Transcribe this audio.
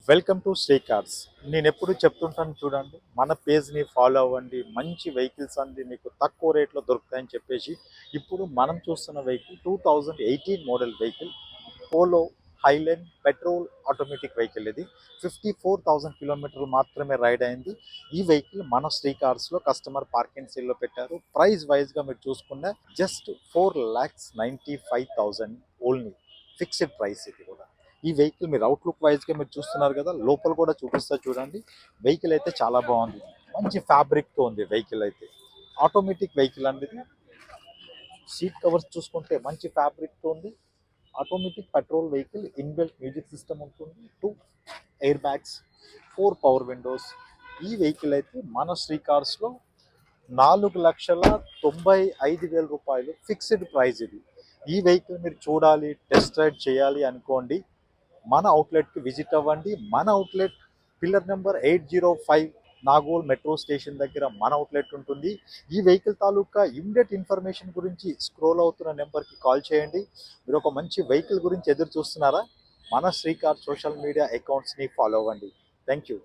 Welcome to Shri cars. నేను ఎప్పుడు చెప్తుంటాను చూడండి, మన పేజ్ని ఫాలో అవ్వండి, మంచి వెహికల్స్ అంది మీకు తక్కువ రేట్లో దొరుకుతాయని చెప్పేసి. ఇప్పుడు మనం చూస్తున్న vehicle 2018 model vehicle, polo highline petrol automatic vehicle. ఇది 54,000 కిలోమీటర్లు మాత్రమే రైడ్ అయింది. ఈ వెహికల్ మన శ్రీ కార్స్లో కస్టమర్ పార్కింగ్ సేల్లో పెట్టారు. ప్రైస్ వైజ్గా మీరు చూసుకున్న జస్ట్ 4,95,000 ఓన్లీ, ఫిక్స్డ్ ప్రైస్. ఇది కూడా ఈ వెహికల్ మీరు అవుట్లుక్ వైజ్గా మీరు చూస్తున్నారు కదా, లోపల కూడా చూపిస్తా చూడండి. వెహికల్ అయితే చాలా బాగుంది, మంచి ఫ్యాబ్రిక్తో ఉంది వెహికల్ అయితే. ఆటోమేటిక్ వెహికల్ అండి ఇది. సీట్ కవర్స్ చూసుకుంటే మంచి ఫ్యాబ్రిక్తో ఉంది. Automatic petrol vehicle, inbuilt music system ఉంటుంది, 2 ఎయిర్ బ్యాగ్స్, 4 పవర్ విండోస్. ఈ వెహికల్ అయితే మన శ్రీ కార్స్లో 4,95,000 రూపాయలు ఫిక్స్డ్ ప్రైస్ ఇది. ఈ వెహికల్ మీరు చూడాలి, టెస్ట్ రైడ్ చేయాలి అనుకోండి, మన అవుట్లెట్కి విజిట్ అవ్వండి. మన outlet pillar number 805 Nagole metro station దగ్గర మన అవుట్లెట్ ఉంటుంది. ఈ వెహికల్ తాలూకా ఇమ్మీడియట్ ఇన్ఫర్మేషన్ గురించి స్క్రోల్ అవుతున్న నెంబర్కి కాల్ చేయండి. మీరు ఒక మంచి వెహికల్ గురించి ఎదురు చూస్తున్నారా? మన శ్రీ కార్ సోషల్ మీడియా అకౌంట్స్ని ఫాలో అవ్వండి. Thank you.